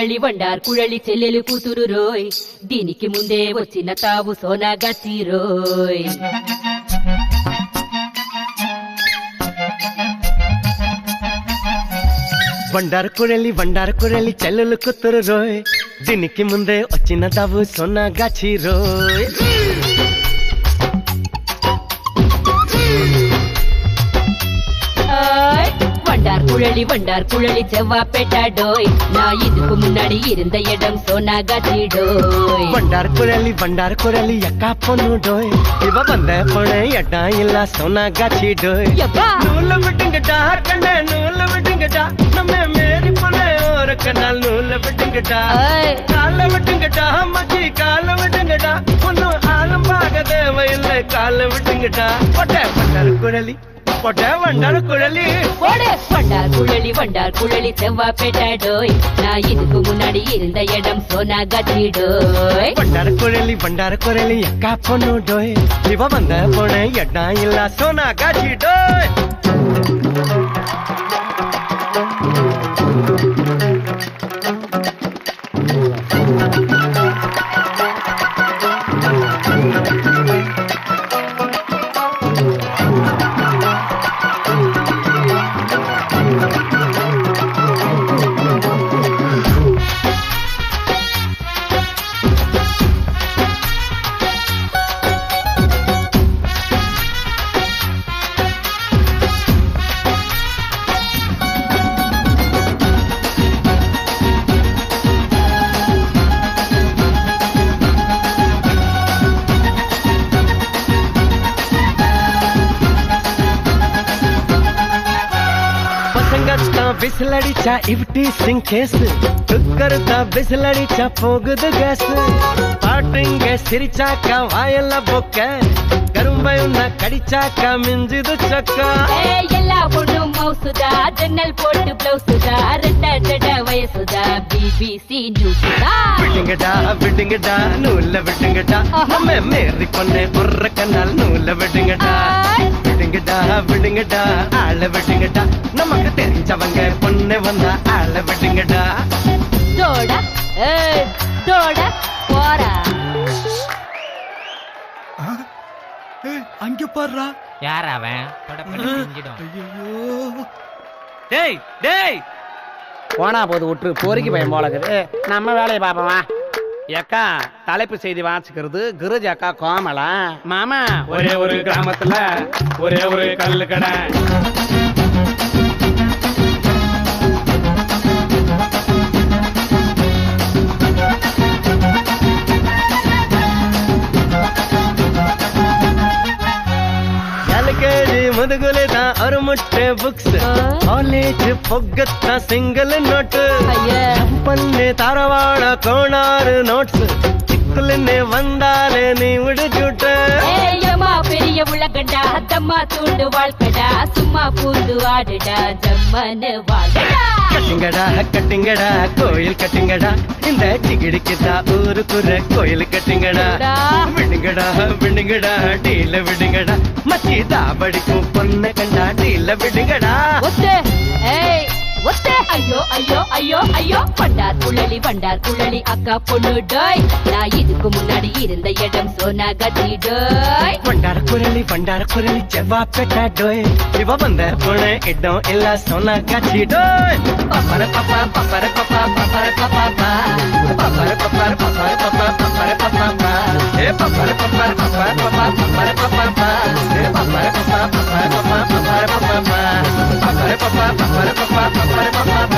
కుళలి వండార్ కుళలి చెల్లెలు కూతురు రోయ్ దీనికి ముందే వచ్చిన తావు సోనాగచ్చి రోయ్ వండారు కుళలి చెల్లెలు కూతురు రోయ్ దీనికి ముందే వచ్చిన తావు సోనాగచ్చి రోయ్ வண்டார் குழலி செவ்வா பெட்டாடோய் நான் இதுக்கு முன்னாடி இருந்த இடம் சோனாகாச்சி டோய் வண்டார் குழலி அக்கா பொண்ணு டோய் இவ வந்த பொண்ணு இடம் இல்ல சோனாகாச்சி டோய் நூல விட்டுங்கடா கண்ணே நூல விட்டுங்கடா நம்ம மேரி பொண்ணு ஒரு கண்ணால் நூல விட்டுங்கடா கால விட்டுங்கடா மச்சி கால விட்டுங்கடா ஒன்னும் ஆலம்பாக தேவையில்லை கால விட்டுங்கடா வண்டார் குழலி வண்டார் குழலி செவ்வா பெட்டாடோய் நான் இதுக்கு முன்னாடி இருந்த இடம் சோனாகாச்சி டோய் வண்டார் குழலி அக்கா பொண்ணு டோய் இவ வந்த பொண்ணு இடம் இல்ல சோனாகாச்சி டோய் ಬಿಸಿಲಡಿಚಾ ಇವ್ಟಿ ಸಿಂಗ್ ಕೇಸ್ ತುಕ್ಕರ್ತಾ ಬಿಸಿಲಡಿಚಾ போகுது கேஸ் பாட்டுங்க சிரிச்சாக்க வாயெல்ல பொக்க கரும்பை உன்ன கடிச்சாக்க மிஞ்சுது சக்கா எல்லா பொண்ணும் மவுசுதா ஜன்னல் போட்டு பிளவுசுதா ரெட்ட வயசுதா பிபிசி நியூஸ்தா விடுங்கடா நூல்ல விடுங்கடா நம்ம மேரி பொண்ணே ஒரு கண்ணால் நூல்ல விடுங்கடா விடுங்கடா ஆள விடுங்கடா நமக்கு தெரிஞ்சவங்க பொண்ணு வந்தா ஆள விடுங்கடா தோட போறா அங்க பாடுறா யார் அவன் டேய் போனா போது விட்டு பொறுக்கி பயம் போலக்குது நம்ம வேலையை பாப்போமா எக்கா தலைப்பு செய்தி வாசிக்கிறது கிருஜ் அக்கா கோமலா மாமா ஒரே ஒரு கிராமத்துல ஒரே ஒரு கல்லு கடை முதுகுலேதான் ஒரு முட்டை புக்ஸ் காலேஜ் பொக்கத்தான் சிங்கிள் நோட்டு பண்ணு தரவாட கோணாறு நோட்ஸ் சிக்குலன்னு வந்தாலே நீ விடுச்சுட்ட பெரிய உலகண்டா தம்மா தூண்டு வாழ்க்கடா சும்மா பூந்து ஆடுடா ஜம்மனு வாழ்க்கடா கட்டுங்கடா கோயில் கட்டுங்கடா இந்த சிகிடிக்குதா ஊருக்குற கோயில் கட்டுங்கடா விடுங்கடா டீல விடுங்கடா மச்சிதா படிக்கும் பொண்ணு கண்டா டீல விடுங்கடா ஐயோ வண்டார் குழலி அக்கா பொண்ணு டோய் நான் இதுக்கு முன்னாடி இருந்த இடம் சோனாகாச்சி டோய் வண்டார் குழலி செவ்வா பெட்டா டோய் இவ வந்த பொண்ணு இடம் இல்ல சோனாகாச்சி டோய் பப்பர பப்பா பப்பர பப்பா பப்பர பப்பா பப்பர பப்பர பப்பர பப்பா பப்பர பப்பா ஏ பப்பர பப்பர பப்பர பப்பா பப்பர பப்பா ஏ பப்பர பப்பா பப்பர பப்பா பப்பர பப்பா பப்பர பப்பா பப்பர பப்பா பப்பர பப்பா